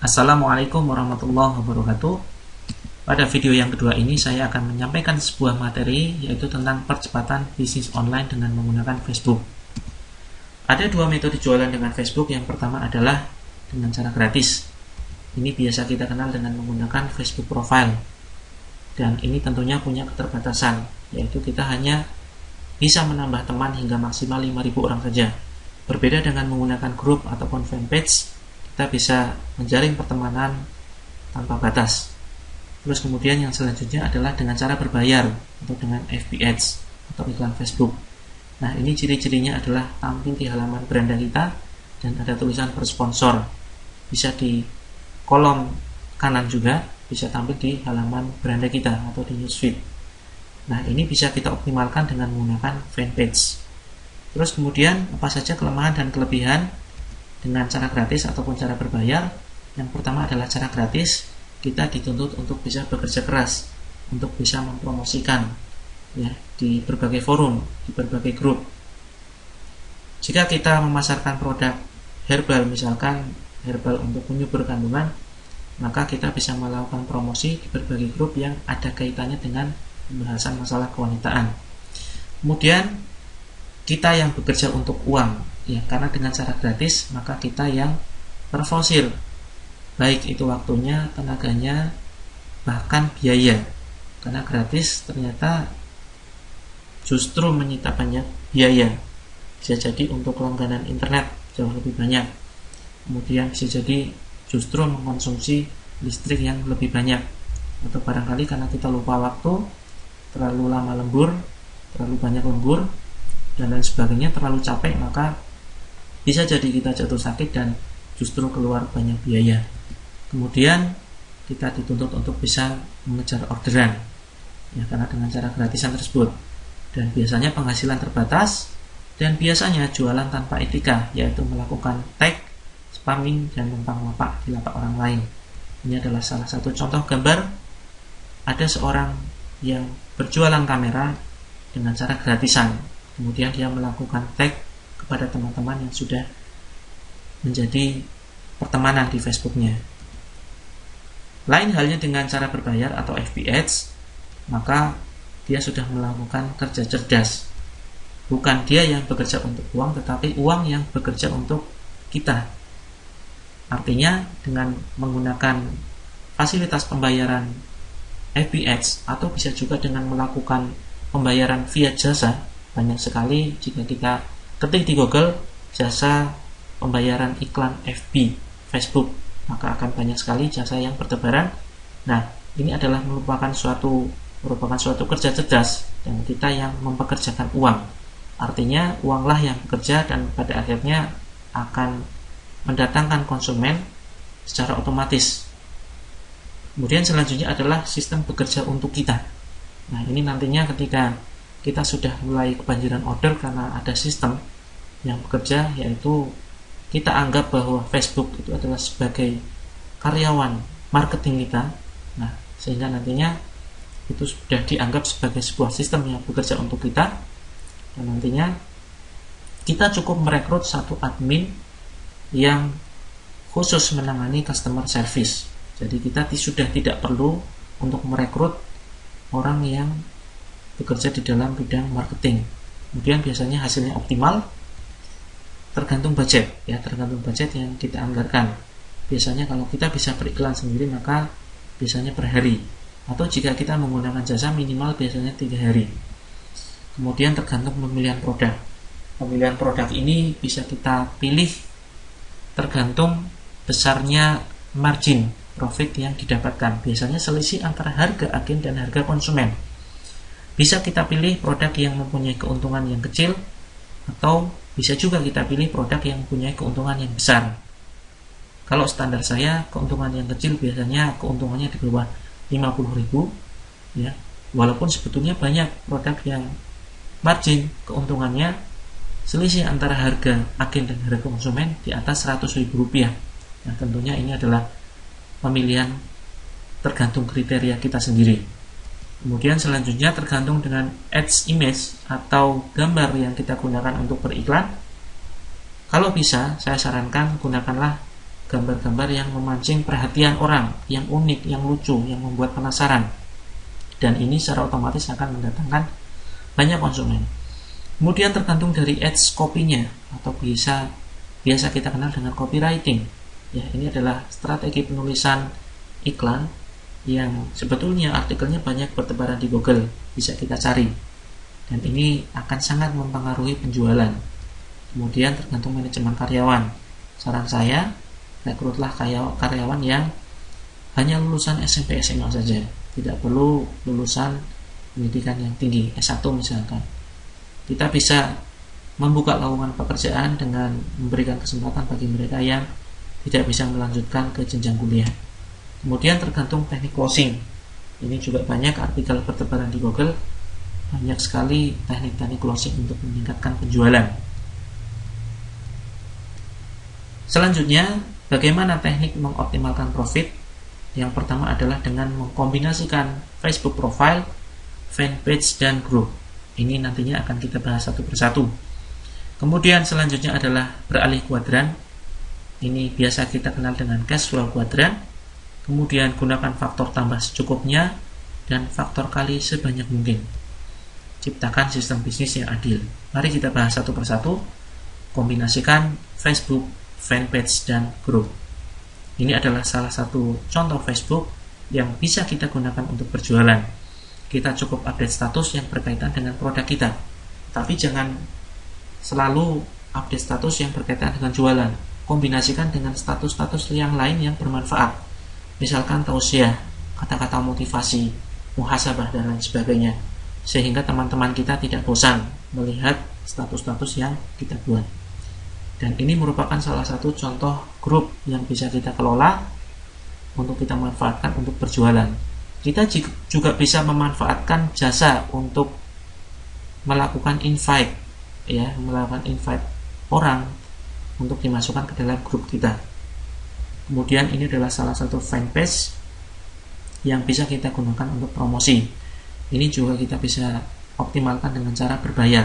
Assalamualaikum warahmatullahi wabarakatuh. Pada video yang kedua ini saya akan menyampaikan sebuah materi yaitu tentang percepatan bisnis online dengan menggunakan Facebook. Ada dua metode jualan dengan Facebook. Yang pertama adalah dengan cara gratis. Ini biasa kita kenal dengan menggunakan Facebook profile. Dan ini tentunya punya keterbatasan, yaitu kita hanya bisa menambah teman hingga maksimal 5.000 orang saja. Berbeda dengan menggunakan grup ataupun fanpage, kita bisa menjaring pertemanan tanpa batas. Terus kemudian yang selanjutnya adalah dengan cara berbayar atau dengan FB Ads atau iklan Facebook. Nah, ini ciri-cirinya adalah tampil di halaman beranda kita dan ada tulisan bersponsor. Bisa di kolom kanan juga, bisa tampil di halaman beranda kita atau di newsfeed. Nah, ini bisa kita optimalkan dengan menggunakan fanpage. Terus kemudian apa saja kelemahan dan kelebihan dengan cara gratis ataupun cara berbayar? Yang pertama adalah cara gratis, kita dituntut untuk bisa bekerja keras, untuk bisa mempromosikan ya di berbagai forum, di berbagai grup. Jika kita memasarkan produk herbal, misalkan herbal untuk menyubur kandungan, maka kita bisa melakukan promosi di berbagai grup yang ada kaitannya dengan pembahasan masalah kewanitaan. Kemudian kita yang bekerja untuk uang, ya, karena dengan cara gratis maka kita yang terforsir, baik itu waktunya, tenaganya, bahkan biaya. Karena gratis ternyata justru menyita banyak biaya. Bisa jadi untuk langganan internet jauh lebih banyak, kemudian bisa jadi justru mengkonsumsi listrik yang lebih banyak, atau barangkali karena kita lupa waktu, terlalu lama lembur, terlalu banyak lembur dan lain sebagainya, terlalu capek, maka bisa jadi kita jatuh sakit dan justru keluar banyak biaya. Kemudian kita dituntut untuk bisa mengejar orderan, ya, karena dengan cara gratisan tersebut. Dan biasanya penghasilan terbatas dan biasanya jualan tanpa etika, yaitu melakukan tag, spamming, dan numpang lapak di lapak orang lain. Ini adalah salah satu contoh gambar. Ada seorang yang berjualan kamera dengan cara gratisan, kemudian dia melakukan tag kepada teman-teman yang sudah menjadi pertemanan di Facebooknya. Lain halnya dengan cara berbayar atau FB Ads, maka dia sudah melakukan kerja cerdas. Bukan dia yang bekerja untuk uang, tetapi uang yang bekerja untuk kita. Artinya dengan menggunakan fasilitas pembayaran FB Ads atau bisa juga dengan melakukan pembayaran via jasa. Banyak sekali jika kita ketik di Google jasa pembayaran iklan FB Facebook, maka akan banyak sekali jasa yang bertebaran. Nah, ini adalah merupakan suatu kerja cerdas dan kita yang mempekerjakan uang. Artinya uanglah yang bekerja dan pada akhirnya akan mendatangkan konsumen secara otomatis. Kemudian selanjutnya adalah sistem bekerja untuk kita. Nah, ini nantinya ketika kita sudah mulai kebanjiran order karena ada sistem yang bekerja, yaitu kita anggap bahwa Facebook itu adalah sebagai karyawan marketing kita. Nah, sehingga nantinya itu sudah dianggap sebagai sebuah sistem yang bekerja untuk kita, dan nantinya kita cukup merekrut satu admin yang khusus menangani customer service. Jadi kita sudah tidak perlu untuk merekrut orang yang bekerja di dalam bidang marketing. Kemudian biasanya hasilnya optimal, tergantung budget, ya, tergantung budget yang kita anggarkan. Biasanya kalau kita bisa beriklan sendiri maka biasanya per hari, atau jika kita menggunakan jasa minimal biasanya 3 hari. Kemudian tergantung pemilihan produk. Pemilihan produk ini bisa kita pilih tergantung besarnya margin profit yang didapatkan. Biasanya selisih antara harga agen dan harga konsumen. Bisa kita pilih produk yang mempunyai keuntungan yang kecil, atau bisa juga kita pilih produk yang mempunyai keuntungan yang besar. Kalau standar saya, keuntungan yang kecil biasanya keuntungannya di bawah 50.000, ya. Walaupun sebetulnya banyak produk yang margin keuntungannya selisih antara harga agen dan harga konsumen di atas Rp100.000. Nah, tentunya ini adalah pemilihan tergantung kriteria kita sendiri. Kemudian selanjutnya tergantung dengan ads image atau gambar yang kita gunakan untuk beriklan. Kalau bisa, saya sarankan gunakanlah gambar-gambar yang memancing perhatian orang, yang unik, yang lucu, yang membuat penasaran. Dan ini secara otomatis akan mendatangkan banyak konsumen. Kemudian tergantung dari ads copy-nya, atau biasa kita kenal dengan copywriting. Ya, ini adalah strategi penulisan iklan yang sebetulnya artikelnya banyak bertebaran di Google, bisa kita cari. Dan ini akan sangat mempengaruhi penjualan. Kemudian tergantung manajemen karyawan. Saran saya, rekrutlah karyawan yang hanya lulusan SMP SMA saja, tidak perlu lulusan pendidikan yang tinggi, S1 misalkan. Kita bisa membuka lowongan pekerjaan dengan memberikan kesempatan bagi mereka yang tidak bisa melanjutkan ke jenjang kuliah. Kemudian tergantung teknik closing. Ini juga banyak artikel bertebaran di Google, banyak sekali teknik-teknik closing untuk meningkatkan penjualan. Selanjutnya, bagaimana teknik mengoptimalkan profit? Yang pertama adalah dengan mengkombinasikan Facebook profile, fanpage, dan group. Ini nantinya akan kita bahas satu persatu. Kemudian selanjutnya adalah beralih kuadran. Ini biasa kita kenal dengan cash flow kuadran. Kemudian gunakan faktor tambah secukupnya dan faktor kali sebanyak mungkin. Ciptakan sistem bisnis yang adil. Mari kita bahas satu persatu. Kombinasikan Facebook, fanpage, dan group. Ini adalah salah satu contoh Facebook yang bisa kita gunakan untuk berjualan. Kita cukup update status yang berkaitan dengan produk kita, tapi jangan selalu update status yang berkaitan dengan jualan. Kombinasikan dengan status-status yang lain yang bermanfaat, misalkan tausiah, kata-kata motivasi, muhasabah, dan lain sebagainya, sehingga teman-teman kita tidak bosan melihat status-status yang kita buat. Dan ini merupakan salah satu contoh grup yang bisa kita kelola untuk kita manfaatkan untuk berjualan. Kita juga bisa memanfaatkan jasa untuk melakukan invite, ya, melakukan invite orang untuk dimasukkan ke dalam grup kita. Kemudian ini adalah salah satu fanpage yang bisa kita gunakan untuk promosi. Ini juga kita bisa optimalkan dengan cara berbayar.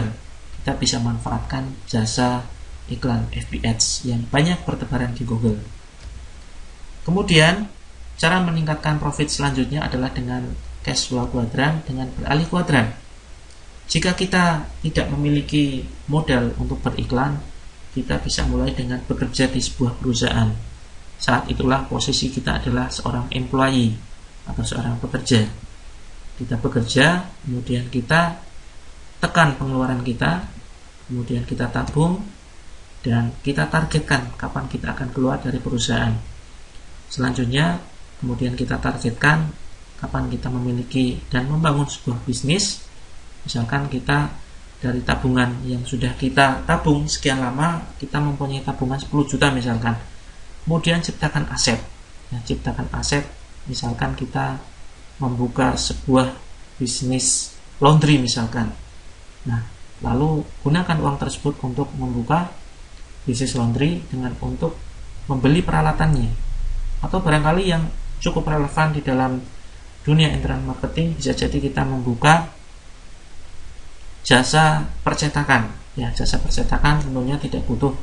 Kita bisa manfaatkan jasa iklan FB Ads yang banyak bertebaran di Google. Kemudian cara meningkatkan profit selanjutnya adalah dengan cash flow kuadran dengan beralih kuadran. Jika kita tidak memiliki modal untuk beriklan, kita bisa mulai dengan bekerja di sebuah perusahaan. Saat itulah posisi kita adalah seorang employee atau seorang pekerja. Kita bekerja, kemudian kita tekan pengeluaran kita, kemudian kita tabung, dan kita targetkan kapan kita akan keluar dari perusahaan. Selanjutnya, kemudian kita targetkan kapan kita memiliki dan membangun sebuah bisnis. Misalkan kita dari tabungan yang sudah kita tabung sekian lama, kita mempunyai tabungan 10 juta misalkan. Kemudian ciptakan aset. Ya, ciptakan aset, misalkan kita membuka sebuah bisnis laundry misalkan. Nah, lalu gunakan uang tersebut untuk membuka bisnis laundry dengan untuk membeli peralatannya. Atau barangkali yang cukup relevan di dalam dunia internet marketing, bisa jadi kita membuka jasa percetakan. Ya, jasa percetakan tentunya tidak butuh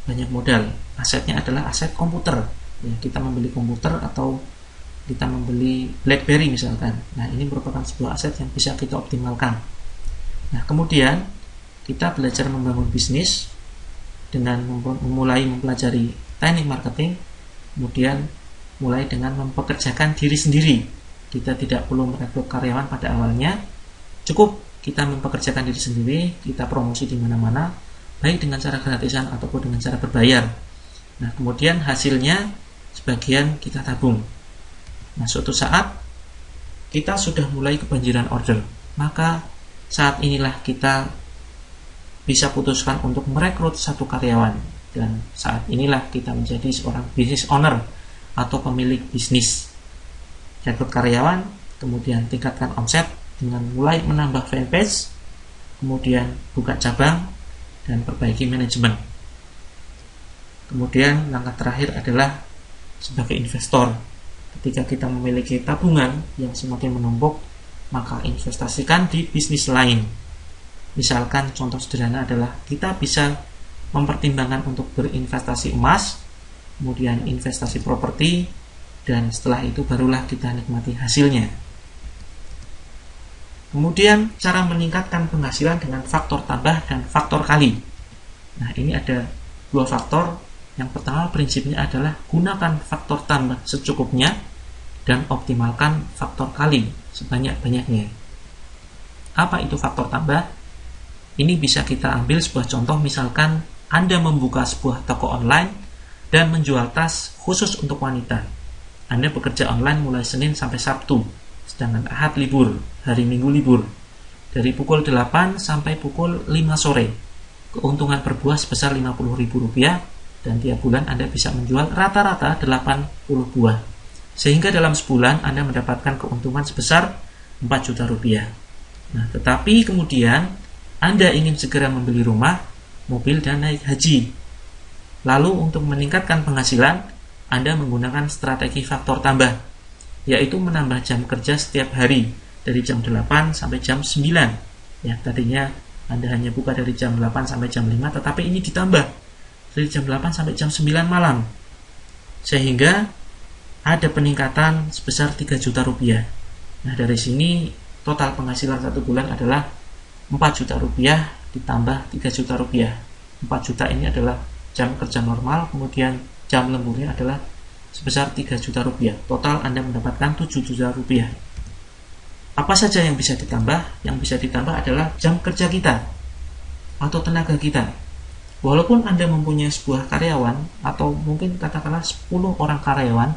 banyak modal. Asetnya adalah aset komputer. Ya, kita membeli komputer atau kita membeli BlackBerry misalkan. Nah, ini merupakan sebuah aset yang bisa kita optimalkan. Nah, kemudian kita belajar membangun bisnis dengan memulai mempelajari teknik marketing, kemudian mulai dengan mempekerjakan diri sendiri. Kita tidak perlu merekrut karyawan pada awalnya, cukup kita mempekerjakan diri sendiri, kita promosi di mana-mana, baik dengan cara gratisan ataupun dengan cara berbayar. Nah, kemudian hasilnya sebagian kita tabung. Nah, suatu saat kita sudah mulai kebanjiran order, maka saat inilah kita bisa putuskan untuk merekrut satu karyawan, dan saat inilah kita menjadi seorang business owner atau pemilik bisnis. Rekrut karyawan, kemudian tingkatkan omset dengan mulai menambah fanpage, kemudian buka cabang, dan perbaiki manajemen. Kemudian langkah terakhir adalah sebagai investor. Ketika kita memiliki tabungan yang semakin menumpuk, maka investasikan di bisnis lain. Misalkan contoh sederhana adalah kita bisa mempertimbangkan untuk berinvestasi emas, kemudian investasi properti, dan setelah itu barulah kita nikmati hasilnya. Kemudian cara meningkatkan penghasilan dengan faktor tambah dan faktor kali. Nah, ini ada dua faktor. Yang pertama prinsipnya adalah gunakan faktor tambah secukupnya dan optimalkan faktor kali sebanyak-banyaknya. Apa itu faktor tambah? Ini bisa kita ambil sebuah contoh, misalkan Anda membuka sebuah toko online dan menjual tas khusus untuk wanita. Anda bekerja online mulai Senin sampai Sabtu, sedangkan Ahad libur, hari Minggu libur, dari pukul 8 sampai pukul 5 sore. Keuntungan per buah sebesar Rp50.000 dan tiap bulan Anda bisa menjual rata-rata 80 buah. Sehingga dalam sebulan Anda mendapatkan keuntungan sebesar Rp4 juta. Nah, tetapi kemudian Anda ingin segera membeli rumah, mobil, dan naik haji. Lalu untuk meningkatkan penghasilan, Anda menggunakan strategi faktor tambah, yaitu menambah jam kerja setiap hari dari jam 8 sampai jam 9. Ya, tadinya Anda hanya buka dari jam 8 sampai jam 5, tetapi ini ditambah dari jam 8 sampai jam 9 malam. Sehingga ada peningkatan sebesar Rp3 juta. Nah, dari sini total penghasilan satu bulan adalah Rp4 juta ditambah Rp3 juta. 4 juta ini adalah jam kerja normal, kemudian jam lemburnya adalah sebesar Rp3 juta. Total Anda mendapatkan Rp7 juta. Apa saja yang bisa ditambah? Yang bisa ditambah adalah jam kerja kita atau tenaga kita. Walaupun Anda mempunyai sebuah karyawan atau mungkin katakanlah 10 orang karyawan,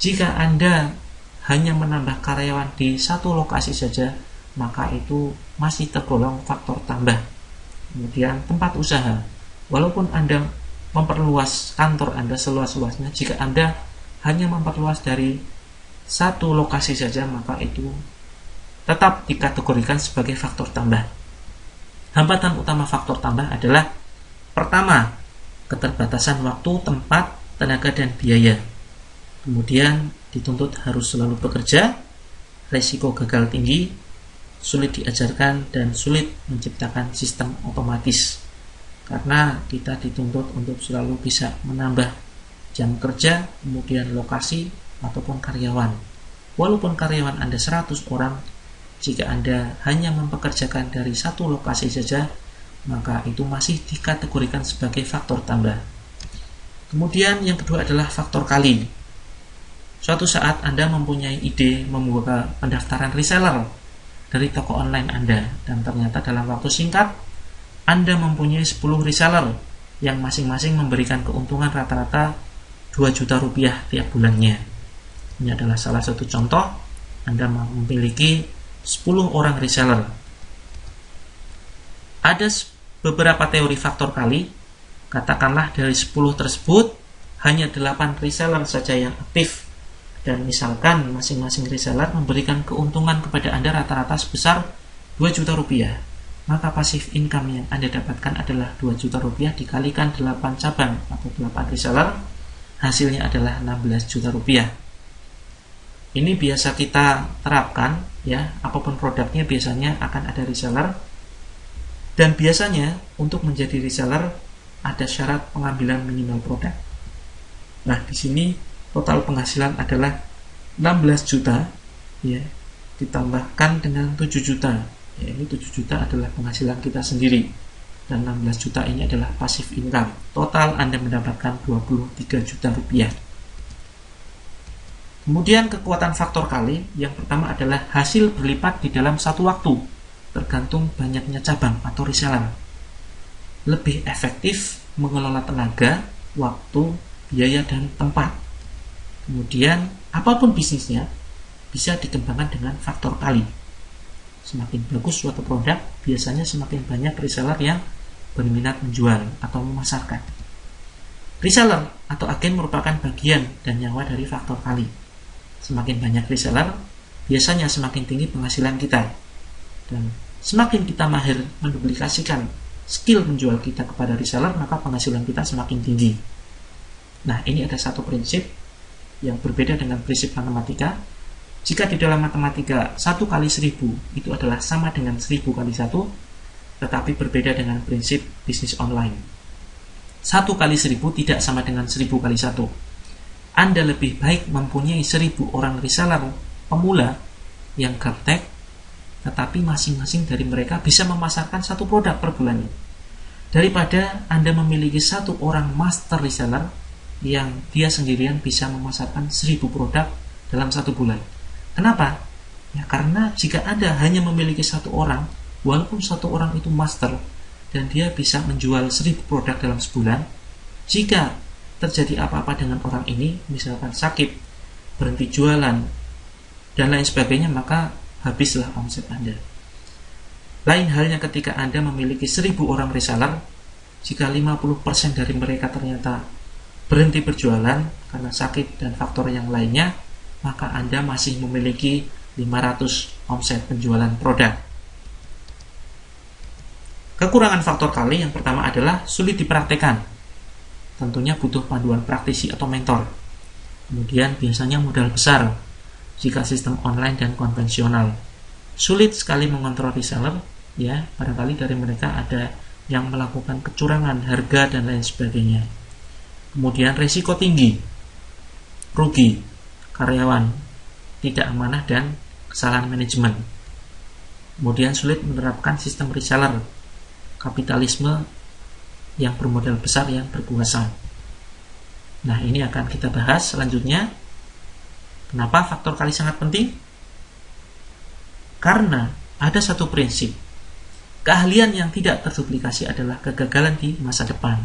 jika Anda hanya menambah karyawan di satu lokasi saja, maka itu masih tergolong faktor tambah. Kemudian tempat usaha, walaupun Anda memperluas kantor Anda seluas-luasnya, jika Anda hanya memperluas dari satu lokasi saja, maka itu tetap dikategorikan sebagai faktor tambah. Hambatan utama faktor tambah adalah pertama, keterbatasan waktu, tempat, tenaga, dan biaya. Kemudian dituntut harus selalu bekerja, risiko gagal tinggi, sulit diajarkan, dan sulit menciptakan sistem otomatis. Karena kita dituntut untuk selalu bisa menambah jam kerja, kemudian lokasi, ataupun karyawan. Walaupun karyawan Anda 100 orang, jika Anda hanya mempekerjakan dari satu lokasi saja, maka itu masih dikategorikan sebagai faktor tambah. Kemudian yang kedua adalah faktor kali. Suatu saat Anda mempunyai ide membuka pendaftaran reseller dari toko online Anda, dan ternyata dalam waktu singkat Anda mempunyai 10 reseller yang masing-masing memberikan keuntungan rata-rata Rp2 juta tiap bulannya. Ini adalah salah satu contoh. Anda memiliki 10 orang reseller. Ada beberapa teori faktor kali. Katakanlah dari 10 tersebut hanya 8 reseller saja yang aktif, dan misalkan masing-masing reseller memberikan keuntungan kepada Anda rata-rata sebesar Rp2 juta, maka passive income yang Anda dapatkan adalah Rp2 juta dikalikan 8 cabang atau 8 reseller, hasilnya adalah Rp16 juta. Ini biasa kita terapkan, ya, apapun produknya biasanya akan ada reseller, dan biasanya untuk menjadi reseller ada syarat pengambilan minimal produk. Nah, di sini total penghasilan adalah 16 juta, ya, ditambahkan dengan 7 juta. Ya, ini 7 juta adalah penghasilan kita sendiri, dan 16 juta ini adalah passive income. Total Anda mendapatkan Rp23 juta. Kemudian kekuatan faktor kali, yang pertama adalah hasil berlipat di dalam satu waktu, tergantung banyaknya cabang atau reseller. Lebih efektif mengelola tenaga, waktu, biaya, dan tempat. Kemudian apapun bisnisnya bisa dikembangkan dengan faktor kali. Semakin bagus suatu produk, biasanya semakin banyak reseller yang berminat menjual atau memasarkan. Reseller atau agen merupakan bagian dan nyawa dari faktor kali. Semakin banyak reseller, biasanya semakin tinggi penghasilan kita. Dan semakin kita mahir menduplikasikan skill menjual kita kepada reseller, maka penghasilan kita semakin tinggi. Nah, ini ada satu prinsip yang berbeda dengan prinsip matematika. Jika di dalam matematika 1 kali 1000 itu adalah sama dengan 1000 kali 1, tetapi berbeda dengan prinsip bisnis online. 1 kali 1000 tidak sama dengan 1000 kali 1. Anda lebih baik mempunyai 1000 orang reseller pemula yang gaptek, tetapi masing-masing dari mereka bisa memasarkan 1 produk per bulannya, daripada Anda memiliki 1 orang master reseller yang dia sendirian bisa memasarkan 1000 produk dalam 1 bulan. Kenapa? Ya karena jika Anda hanya memiliki 1 orang, walaupun 1 orang itu master dan dia bisa menjual 1000 produk dalam sebulan, jika terjadi apa-apa dengan orang ini, misalkan sakit, berhenti jualan, dan lain sebagainya, maka habislah omset Anda. Lain halnya ketika Anda memiliki 1000 orang reseller, jika 50% dari mereka ternyata berhenti berjualan karena sakit dan faktor yang lainnya, maka Anda masih memiliki 500 omset penjualan produk. Kekurangan faktor kali yang pertama adalah sulit dipraktekkan. Tentunya butuh panduan praktisi atau mentor. Kemudian biasanya modal besar jika sistem online dan konvensional. Sulit sekali mengontrol reseller, ya, barangkali dari mereka ada yang melakukan kecurangan harga dan lain sebagainya. Kemudian risiko tinggi, rugi, karyawan, tidak amanah dan kesalahan manajemen. Kemudian sulit menerapkan sistem reseller, kapitalisme yang bermodal besar yang berkuasa. Nah, ini akan kita bahas selanjutnya. Kenapa faktor kali sangat penting? Karena ada satu prinsip, keahlian yang tidak terduplikasi adalah kegagalan di masa depan.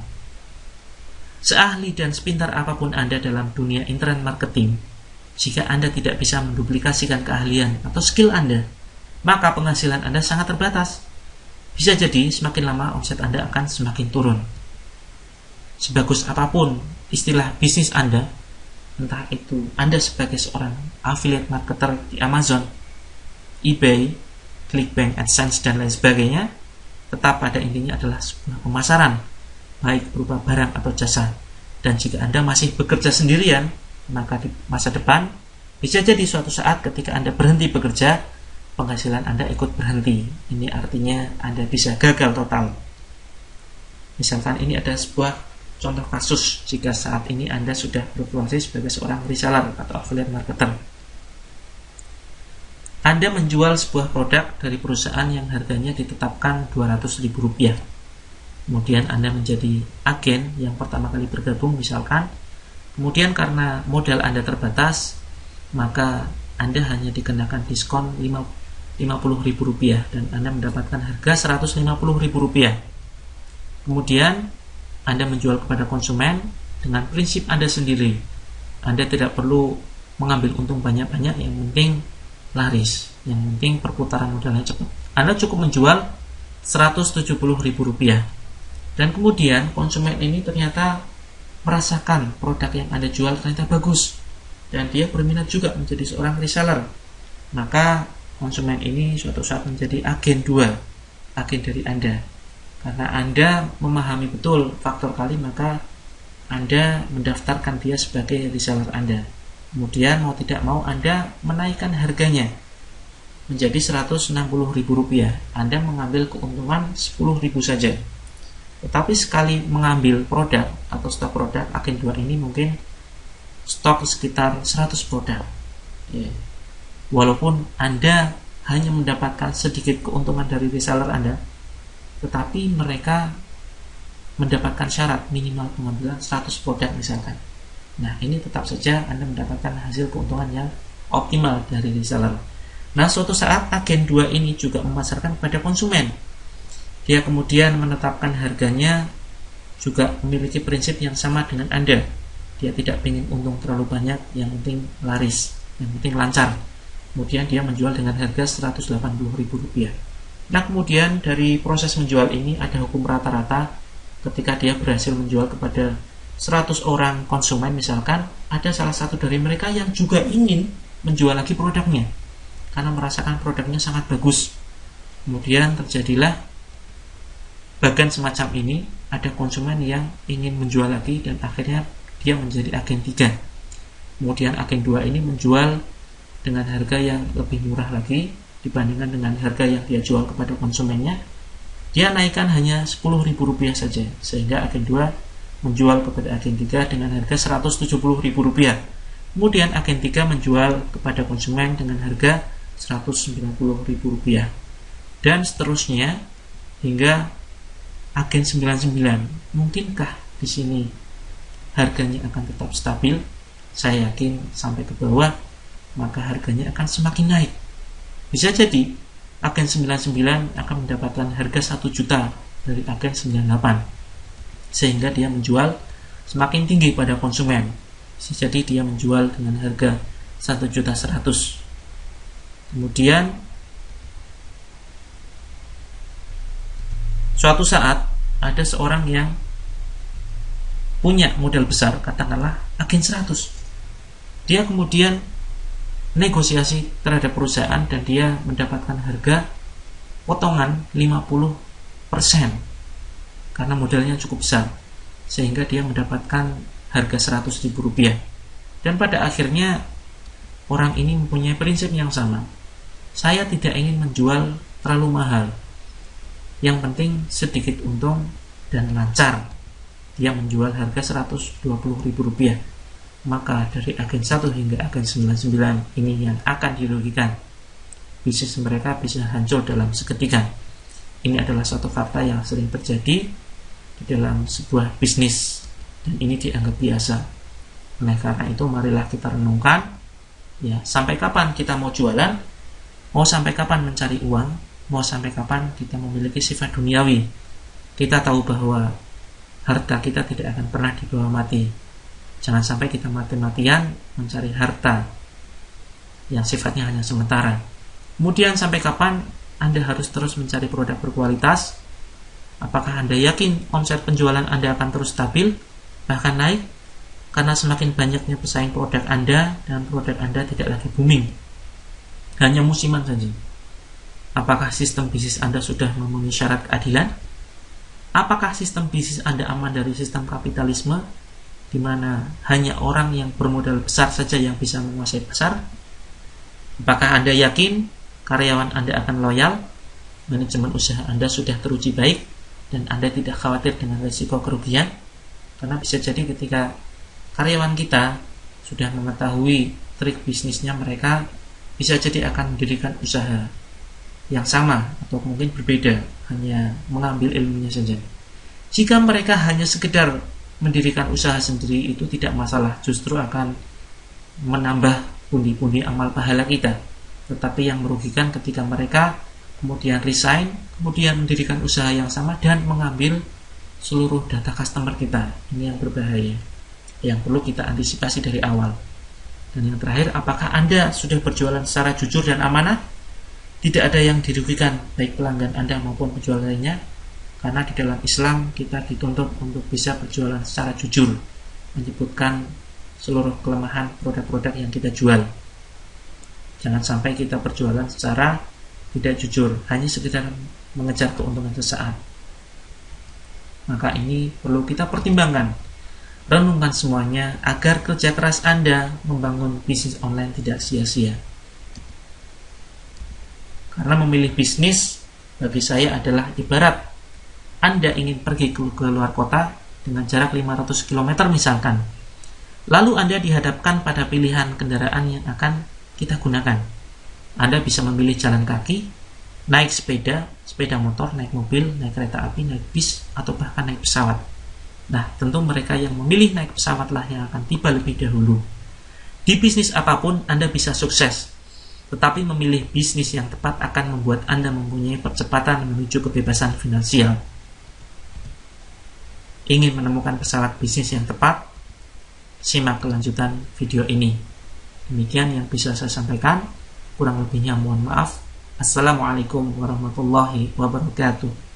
Seahli dan sepintar apapun Anda dalam dunia internet marketing, jika Anda tidak bisa menduplikasikan keahlian atau skill Anda, maka penghasilan Anda sangat terbatas. Bisa jadi semakin lama omset Anda akan semakin turun. Sebagus apapun istilah bisnis Anda, entah itu Anda sebagai seorang affiliate marketer di Amazon, eBay, ClickBank, AdSense, dan lain sebagainya, tetap pada intinya adalah sebuah pemasaran, baik berupa barang atau jasa. Dan jika Anda masih bekerja sendirian, maka di masa depan bisa jadi suatu saat ketika Anda berhenti bekerja, penghasilan Anda ikut berhenti. Ini artinya Anda bisa gagal total. Misalkan ini ada sebuah contoh kasus jika saat ini Anda sudah berprofesi sebagai seorang reseller atau affiliate marketer. Anda menjual sebuah produk dari perusahaan yang harganya ditetapkan Rp200.000. Kemudian Anda menjadi agen yang pertama kali bergabung misalkan. Kemudian karena modal Anda terbatas, maka Anda hanya dikenakan diskon Rp50.000 dan Anda mendapatkan harga Rp150.000. Kemudian Anda menjual kepada konsumen dengan prinsip Anda sendiri. Anda tidak perlu mengambil untung banyak-banyak, yang penting laris, yang penting perputaran modalnya cepat. Anda cukup menjual Rp170.000 dan kemudian konsumen ini ternyata merasakan produk yang Anda jual ternyata bagus dan dia berminat juga menjadi seorang reseller. Maka konsumen ini suatu saat menjadi agen 2, agen dari Anda. Karena Anda memahami betul faktor kali, maka Anda mendaftarkan dia sebagai reseller Anda. Kemudian mau tidak mau Anda menaikkan harganya menjadi Rp160.000. Anda mengambil keuntungan Rp10.000 saja. Tetapi sekali mengambil produk atau stok produk, agen 2 ini mungkin stok sekitar 100 produk. Walaupun Anda hanya mendapatkan sedikit keuntungan dari reseller Anda, tetapi mereka mendapatkan syarat minimal pengambilan 100 produk misalkan. Nah, ini tetap saja Anda mendapatkan hasil keuntungan yang optimal dari reseller. Nah, suatu saat agen 2 ini juga memasarkan kepada konsumen. Dia kemudian menetapkan harganya juga memiliki prinsip yang sama dengan Anda. Dia tidak ingin untung terlalu banyak, yang penting laris, yang penting lancar. Kemudian dia menjual dengan harga Rp180.000. Nah, kemudian dari proses menjual ini ada hukum rata-rata. Ketika dia berhasil menjual kepada 100 orang konsumen misalkan, ada salah satu dari mereka yang juga ingin menjual lagi produknya karena merasakan produknya sangat bagus. Kemudian terjadilah bagan semacam ini, ada konsumen yang ingin menjual lagi dan akhirnya dia menjadi agen 3. Kemudian agen 2 ini menjual dengan harga yang lebih murah lagi dibandingkan dengan harga yang dia jual kepada konsumennya. Dia naikkan hanya Rp10.000 saja, sehingga agen 2 menjual kepada agen 3 dengan harga Rp170.000. Kemudian agen 3 menjual kepada konsumen dengan harga Rp190.000. Dan seterusnya hingga agen 99. Mungkinkah di sini harganya akan tetap stabil? Saya yakin sampai ke bawah, maka harganya akan semakin naik. Bisa jadi agen 99 akan mendapatkan harga 1 juta dari agen 98, sehingga dia menjual semakin tinggi pada konsumen. Bisa jadi dia menjual dengan harga 1.100.000. Kemudian suatu saat ada seorang yang punya modal besar, katakanlah agen 100. Dia kemudian negosiasi terhadap perusahaan dan dia mendapatkan harga potongan 50% karena modalnya cukup besar, sehingga dia mendapatkan harga Rp100.000. Dan pada akhirnya orang ini mempunyai prinsip yang sama. Saya tidak ingin menjual terlalu mahal, yang penting sedikit untung dan lancar. Dia menjual harga Rp120.000. Maka dari agen 1 hingga agen 99 ini yang akan dirugikan. Bisnis mereka bisa hancur dalam seketika. Ini adalah suatu fakta yang sering terjadi di dalam sebuah bisnis, dan ini dianggap biasa. Oleh karena itu, marilah kita renungkan, ya, sampai kapan kita mau jualan, mau sampai kapan mencari uang, mau sampai kapan kita memiliki sifat duniawi. Kita tahu bahwa harta kita tidak akan pernah dibawa mati. Jangan sampai kita mati-matian mencari harta yang sifatnya hanya sementara. Kemudian sampai kapan Anda harus terus mencari produk berkualitas? Apakah Anda yakin omset penjualan Anda akan terus stabil, bahkan naik? Karena semakin banyaknya pesaing produk Anda dan produk Anda tidak lagi booming, hanya musiman saja. Apakah sistem bisnis Anda sudah memenuhi syarat keadilan? Apakah sistem bisnis Anda aman dari sistem kapitalisme, di mana hanya orang yang bermodal besar saja yang bisa menguasai pasar? Apakah Anda yakin karyawan Anda akan loyal? Manajemen usaha Anda sudah teruji baik dan Anda tidak khawatir dengan risiko kerugian? Karena bisa jadi ketika karyawan kita sudah mengetahui trik bisnisnya, mereka bisa jadi akan mendirikan usaha yang sama atau mungkin berbeda, hanya mengambil ilmunya saja. Jika mereka hanya sekedar mendirikan usaha sendiri, itu tidak masalah, justru akan menambah pundi-pundi amal pahala kita. Tetapi yang merugikan ketika mereka kemudian resign, kemudian mendirikan usaha yang sama dan mengambil seluruh data customer kita. Ini yang berbahaya, yang perlu kita antisipasi dari awal. Dan yang terakhir, apakah Anda sudah berjualan secara jujur dan amanah? Tidak ada yang dirugikan, baik pelanggan Anda maupun penjual lainnya, karena di dalam Islam kita dituntut untuk bisa berjualan secara jujur, menyebutkan seluruh kelemahan produk-produk yang kita jual. Jangan sampai kita berjualan secara tidak jujur, hanya sekedar mengejar keuntungan sesaat. Maka ini perlu kita pertimbangkan. Renungkan semuanya agar kerja keras Anda membangun bisnis online tidak sia-sia. Karena memilih bisnis bagi saya adalah ibarat Anda ingin pergi ke luar kota dengan jarak 500 km misalkan. Lalu Anda dihadapkan pada pilihan kendaraan yang akan kita gunakan. Anda bisa memilih jalan kaki, naik sepeda motor, naik mobil, naik kereta api, naik bis, atau bahkan naik pesawat. Nah, tentu mereka yang memilih naik pesawatlah yang akan tiba lebih dahulu. Di bisnis apapun Anda bisa sukses, tetapi memilih bisnis yang tepat akan membuat Anda mempunyai percepatan menuju kebebasan finansial. Ingin menemukan pesawat bisnis yang tepat? Simak kelanjutan video ini. Demikian yang bisa saya sampaikan. Kurang lebihnya mohon maaf. Assalamualaikum warahmatullahi wabarakatuh.